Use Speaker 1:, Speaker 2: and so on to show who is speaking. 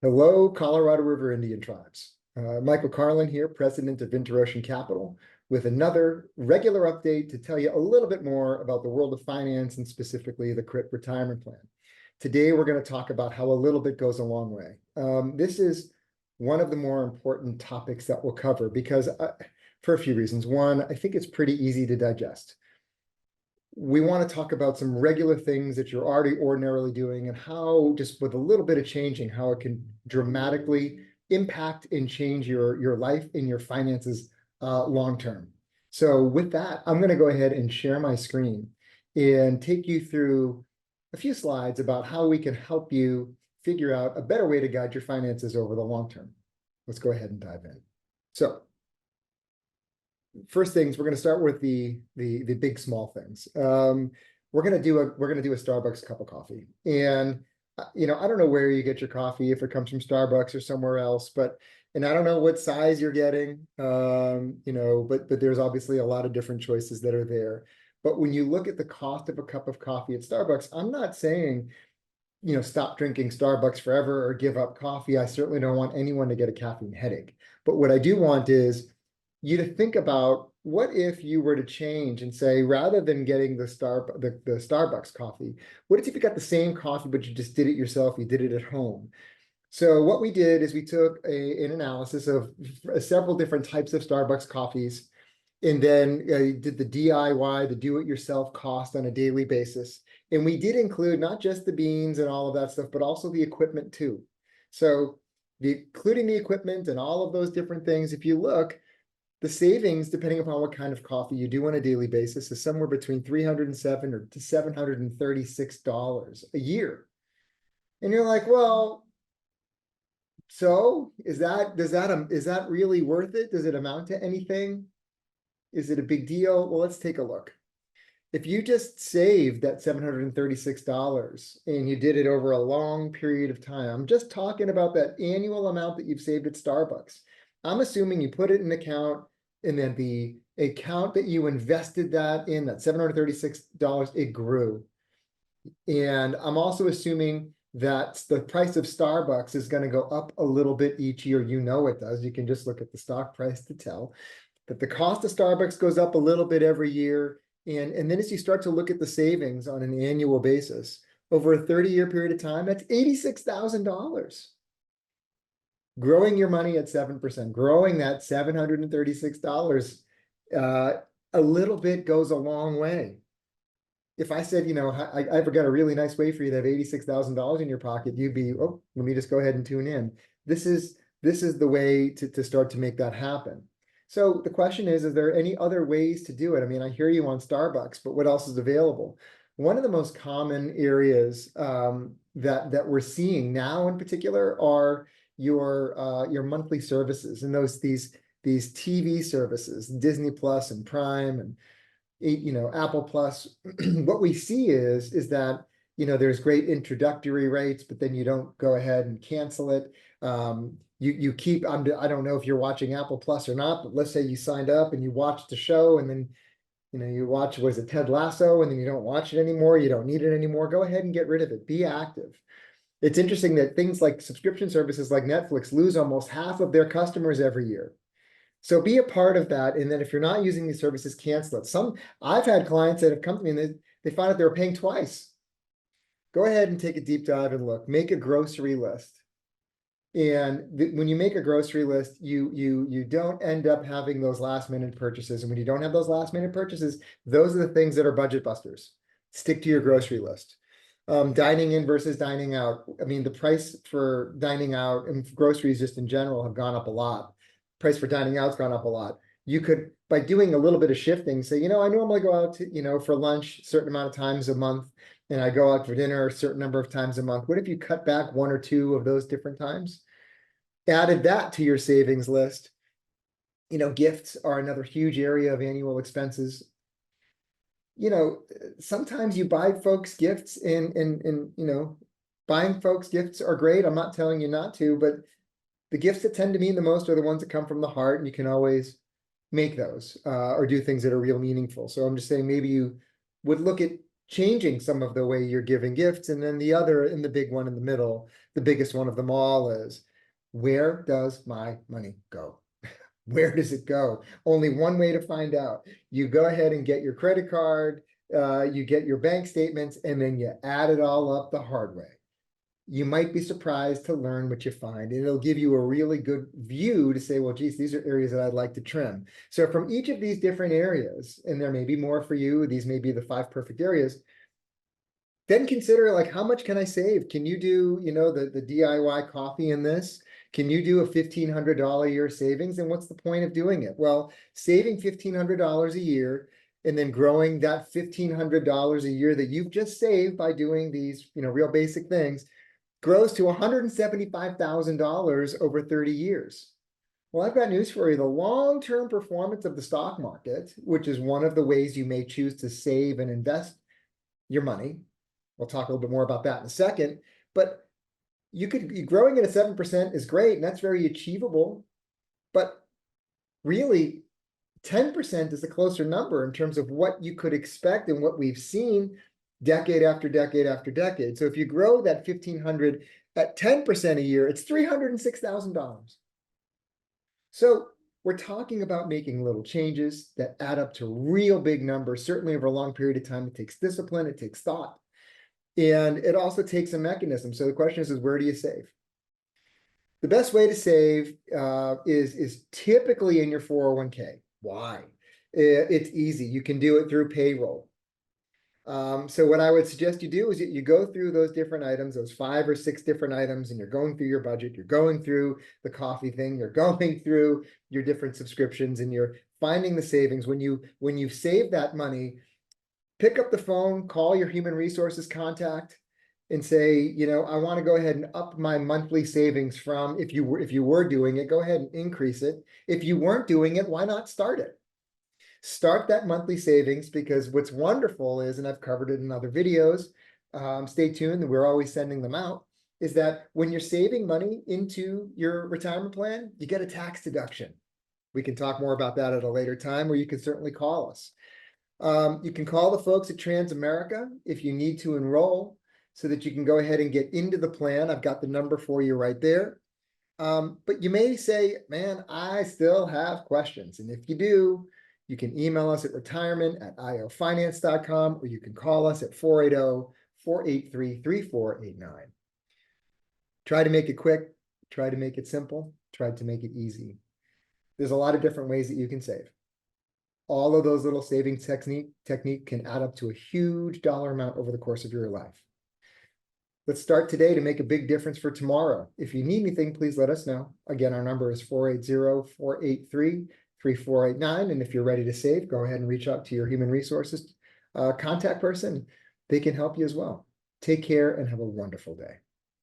Speaker 1: Hello, Colorado River Indian Tribes. Michael Carlin here, president of InterOcean Capital, with another regular update to tell you a little bit more about the world of finance and specifically the CRIT retirement plan. Today, we're going to talk about how a little bit goes a long way. This is one of the more important topics that we'll cover because for a few reasons. One, I think it's pretty easy to digest. We want to talk about some regular things that you're already ordinarily doing and how, just with a little bit of changing, how it can dramatically impact and change your life and your finances long term. So with that, I'm going to go ahead and share my screen and take you through a few slides about how we can help you figure out a better way to guide your finances over the long term. Let's go ahead and dive in. So first things, we're going to start with the big small things. We're going to do a Starbucks cup of coffee, and I don't know where you get your coffee, if it comes from Starbucks or somewhere else, and I don't know what size you're getting, but there's obviously a lot of different choices that are there. But when you look at the cost of a cup of coffee at Starbucks, I'm not saying stop drinking Starbucks forever or give up coffee. I certainly don't want anyone to get a caffeine headache. But what I do want is you to think about, what if you were to change and say, rather than getting the Starbucks coffee, what if you got the same coffee, but you just did it yourself, you did it at home? So what we did is we took an analysis of several different types of Starbucks coffees, and then did the DIY, the do-it-yourself cost on a daily basis. And we did include not just the beans and all of that stuff, but also the equipment too. So including the equipment and all of those different things, if you look, the savings, depending upon what kind of coffee you do on a daily basis, is somewhere between $307 to $736 a year. And you're like, well, so is that really worth it? Does it amount to anything? Is it a big deal? Well, let's take a look. If you just saved that $736 and you did it over a long period of time, I'm just talking about that annual amount that you've saved at Starbucks. I'm assuming you put it in an account, and then the account that you invested that in, that $736, it grew. And I'm also assuming that the price of Starbucks is going to go up a little bit each year. You know it does. You can just look at the stock price to tell that the cost of Starbucks goes up a little bit every year. And then as you start to look at the savings on an annual basis, over a 30-year period of time, that's $86,000. Growing your money at 7%, growing that $736 a little bit goes a long way. If I said, I've got a really nice way for you to have $86,000 in your pocket, you'd be, oh, let me just go ahead and tune in. This is the way to start to make that happen. So the question is there any other ways to do it? I mean, I hear you on Starbucks, but what else is available? One of the most common areas that we're seeing now in particular are your monthly services, and these TV services, Disney Plus and Prime and Apple Plus. What we see is that there's great introductory rates, but then you don't go ahead and cancel it. You keep, I don't know if you're watching Apple Plus or not, but let's say you signed up and you watched the show, and then you watch, was it Ted Lasso, and then you don't watch it anymore, you don't need it anymore, go ahead and get rid of it. Be active. It's interesting that things like subscription services like Netflix lose almost half of their customers every year. So be a part of that. And then if you're not using these services, cancel it. I've had clients that have come to me and they find out they were paying twice. Go ahead and take a deep dive and look. Make a grocery list. And when you make a grocery list, you don't end up having those last minute purchases. And when you don't have those last minute purchases, those are the things that are budget busters. Stick to your grocery list. Dining in versus dining out. I mean, the price for dining out and groceries just in general have gone up a lot. Price for dining out's gone up a lot. You could, by doing a little bit of shifting, say, I normally go out to, for lunch a certain amount of times a month, and I go out for dinner a certain number of times a month. What if you cut back one or two of those different times? Added that to your savings list. Gifts are another huge area of annual expenses. Sometimes you buy folks gifts and buying folks gifts are great. I'm not telling you not to, but the gifts that tend to mean the most are the ones that come from the heart, and you can always make those or do things that are real meaningful. So I'm just saying, maybe you would look at changing some of the way you're giving gifts. And then the other, and the big one in the middle, the biggest one of them all is, where does my money go? Where does it go? Only one way to find out. You go ahead and get your credit card, you get your bank statements, and then you add it all up the hard way. You might be surprised to learn what you find, and it'll give you a really good view to say, well, geez, these are areas that I'd like to trim. So from each of these different areas, and there may be more for you, these may be the 5 perfect areas, then consider, like, how much can I save? Can you do, the DIY coffee in this? Can you do a $1,500 a year savings? And what's the point of doing it? Well, saving $1,500 a year and then growing that $1,500 a year that you've just saved by doing these, real basic things, grows to $175,000 over 30 years. Well, I've got news for you. The long-term performance of the stock market, which is one of the ways you may choose to save and invest your money. We'll talk a little bit more about that in a second, but growing at a 7% is great, and that's very achievable. But really, 10% is a closer number in terms of what you could expect and what we've seen decade after decade after decade. So if you grow that 1,500 at 10% a year, it's $306,000. So we're talking about making little changes that add up to real big numbers. Certainly over a long period of time, it takes discipline, it takes thought. And it also takes a mechanism. So the question is where do you save? The best way to save is typically in your 401k. Why? It's easy. You can do it through payroll. So what I would suggest you do is you go through those different items, those 5 or 6 different items, and you're going through your budget, you're going through the coffee thing, you're going through your different subscriptions, and you're finding the savings. When you save that money, pick up the phone, call your human resources contact and say, I want to go ahead and up my monthly savings from, if you were doing it, go ahead and increase it. If you weren't doing it, why not start it? Start that monthly savings, because what's wonderful is, and I've covered it in other videos, stay tuned, we're always sending them out, is that when you're saving money into your retirement plan, you get a tax deduction. We can talk more about that at a later time, or you can certainly call us. You can call the folks at Transamerica if you need to enroll so that you can go ahead and get into the plan. I've got the number for you right there. But you may say, man, I still have questions. And if you do, you can email us at retirement@iofinance.com, or you can call us at 480-483-3489. Try to make it quick, try to make it simple, try to make it easy. There's a lot of different ways that you can save. All of those little saving technique can add up to a huge dollar amount over the course of your life. Let's start today to make a big difference for tomorrow. If you need anything, please let us know. Again, our number is 480-483-3489. And if you're ready to save, go ahead and reach out to your human resources contact person. They can help you as well. Take care and have a wonderful day.